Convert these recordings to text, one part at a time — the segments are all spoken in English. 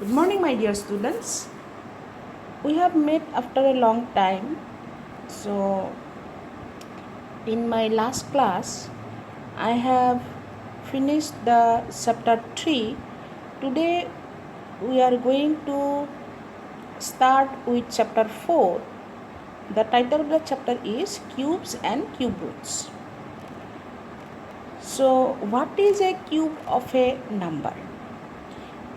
Good morning, my dear students. We have met after a long time. So, in my last class, I have finished the chapter 3. Today, we are going to start with chapter 4. The title of the chapter is Cubes and Cube Roots. So, what is a cube of a number?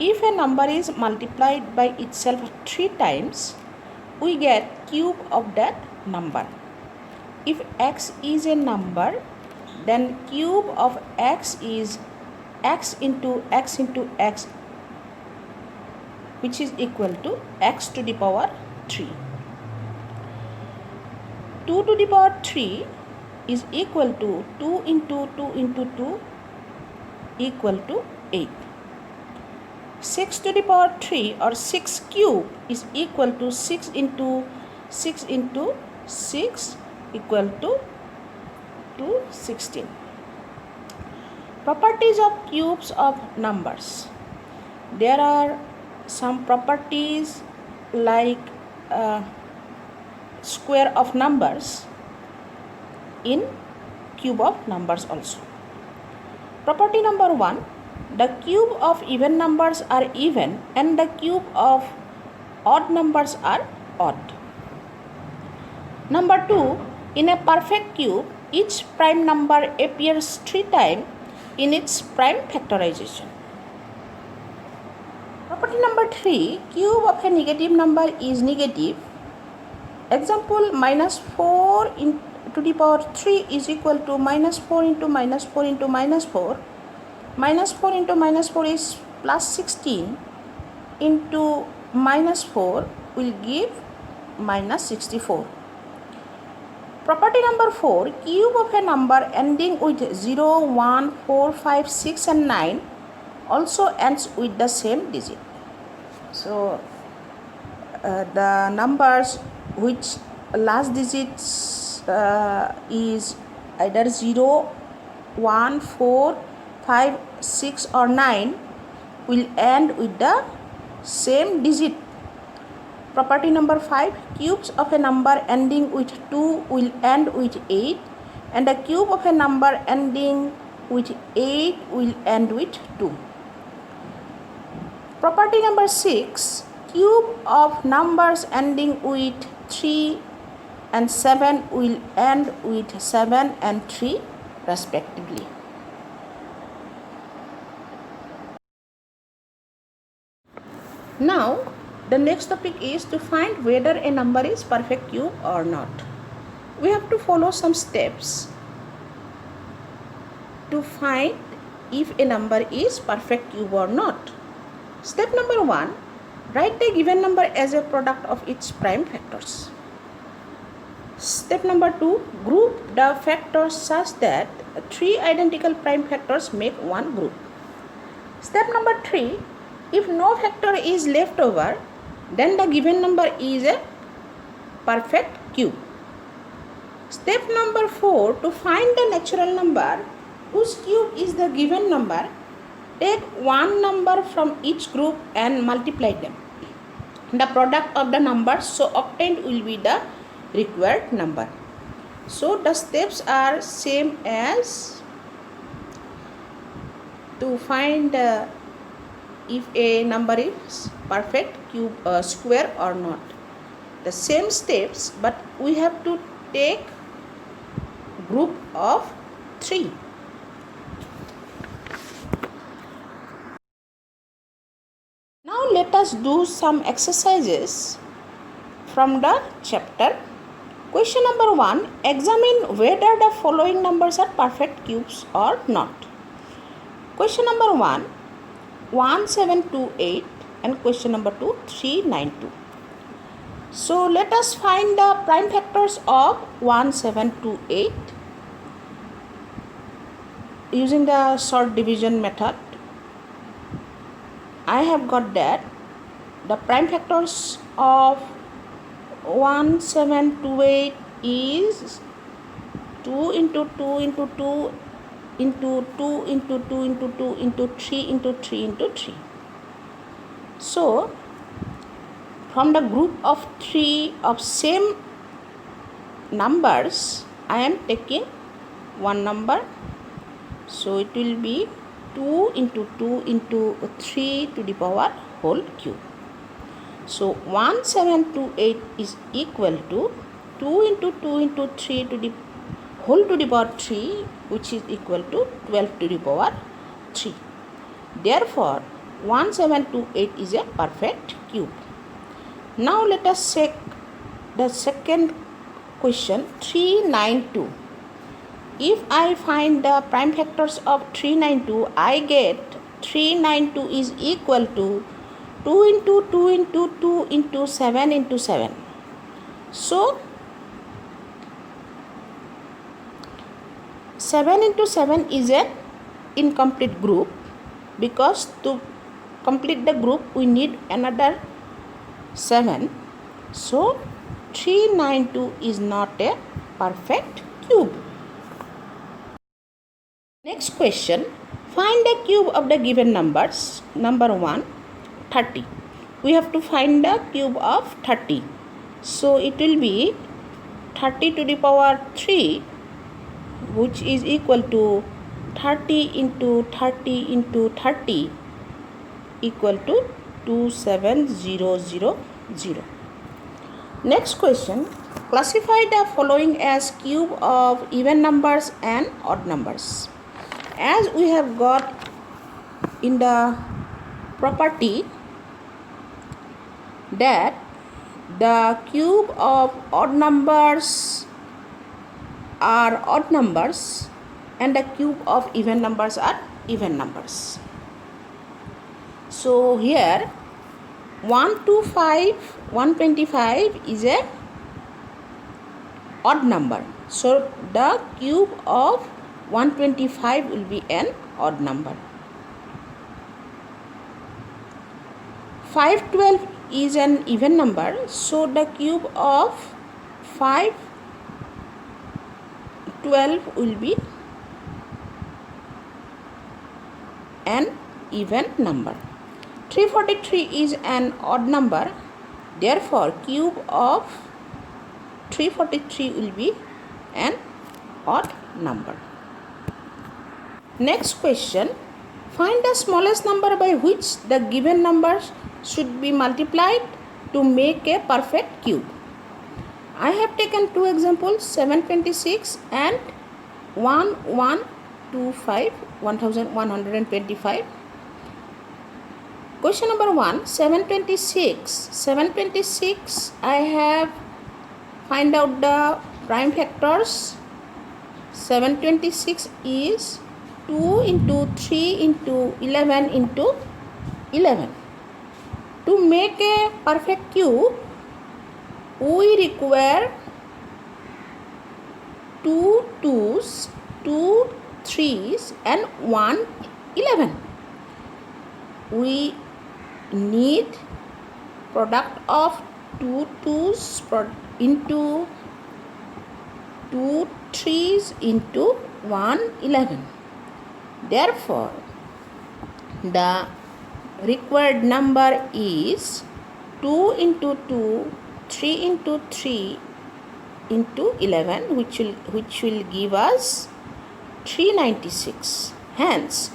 If a number is multiplied by itself 3 times, we get cube of that number. If x is a number, then cube of x is x into x into x, which is equal to x to the power 3. 2 to the power 3 is equal to 2 into 2 into 2 equal to 8. 6 to the power 3 or 6 cube is equal to 6 into 6 into 6 equal to 16. Properties of cubes of numbers. There are some properties like square of numbers in cube of numbers also. Property number 1, the cube of even numbers are even and the cube of odd numbers are odd. Number 2, in a perfect cube, each prime number appears 3 times in its prime factorization. Property number 3, cube of a negative number is negative. Example, minus 4 to the power 3 is equal to minus 4 into minus 4 into minus 4. Minus 4 into minus 4 is plus 16 into minus 4 will give minus 64. Property number 4, cube of a number ending with 0, 1, 4, 5, 6 and 9 also ends with the same digit. So, the numbers which last digits is either 0, 1, 4, 5, 6 or 9 will end with the same digit. Property number 5, cubes of a number ending with 2 will end with 8 and the cube of a number ending with 8 will end with 2. Property number 6, cube of numbers ending with 3 and 7 will end with 7 and 3 respectively. Now, the next topic is to find whether a number is perfect cube or not. We have to follow some steps to find if a number is perfect cube or not. Step number 1, write the given number as a product of its prime factors. Step number 2, group the factors such that 3 identical prime factors make one group. Step number 3, if no factor is left over, then the given number is a perfect cube. Step number 4, to find the natural number whose cube is the given number, take one number from each group and multiply them. The product of the numbers so obtained will be the required number. So the steps are same as to find if a number is perfect cube square or not. The same steps, but we have to take group of 3. Now let us do some exercises from the chapter. Question number 1, examine whether the following numbers are perfect cubes or not. Question number 1, 1728 and question number 2, 392. So let us find the prime factors of 1728 using the short division method. I have got that the prime factors of 1728 is 2 into 2 into 2 into 2 into 2 into 2 into 3 into 3 into 3. So from the group of 3 of same numbers, I am taking one number. So it will be 2 into 2 into 3 to the power whole cube. So 1728 is equal to 2 into 2 into 3 to the whole to the power 3, which is equal to 12 to the power 3. Therefore 1728 is a perfect cube. Now let us check the second question, 392. If I find the prime factors of 392, I get 392 is equal to 2 into 2 into 2 into 7 into 7. So 7 into 7 is an incomplete group, because to complete the group we need another 7. So 392 is not a perfect cube. Next question, find the cube of the given numbers. Number 1, 30. We have to find the cube of 30. So it will be 30 to the power 3, which is equal to 30 into 30 into 30 equal to 27000. Next question, classify the following as cube of even numbers and odd numbers. As we have got in the property that the cube of odd numbers are odd numbers and the cube of even numbers are even numbers. So here 125 is a odd number. So the cube of 125 will be an odd number. 512 is an even number. So the cube of 512 will be an even number. 343 is an odd number. Therefore cube of 343 will be an odd number. Next question, find the smallest number by which the given numbers should be multiplied to make a perfect cube. I have taken two examples, 726 and 1125. Question number 1, 726. I have find out the prime factors. 726 is 2 into 3 into 11 into 11. To make a perfect cube, we require 2 2s, 2 3s and 1 11. We need product of 2 2s into 2 3s into 1 11. Therefore the required number is 2 into 2, 3 into 3 into 11, which will give us 396. Hence,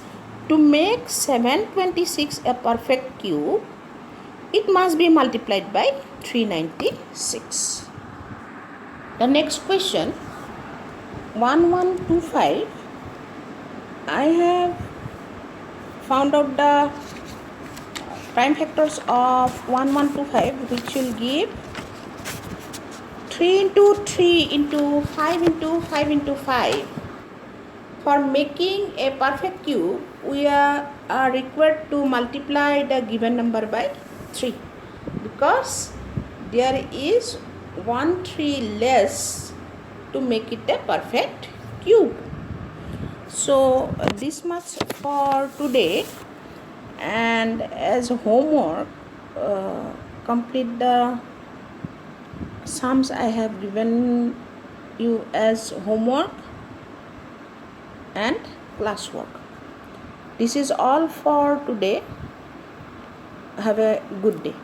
to make 726 a perfect cube, it must be multiplied by 396. The next question, 1125. I have found out the prime factors of 1125, which will give 3 into 3 into 5 into 5 into 5. For making a perfect cube, we are required to multiply the given number by 3, because there is 1 3 less to make it a perfect cube. So this much for today, and as homework, complete the sums I have given you as homework and classwork. This is all for today. have a good day.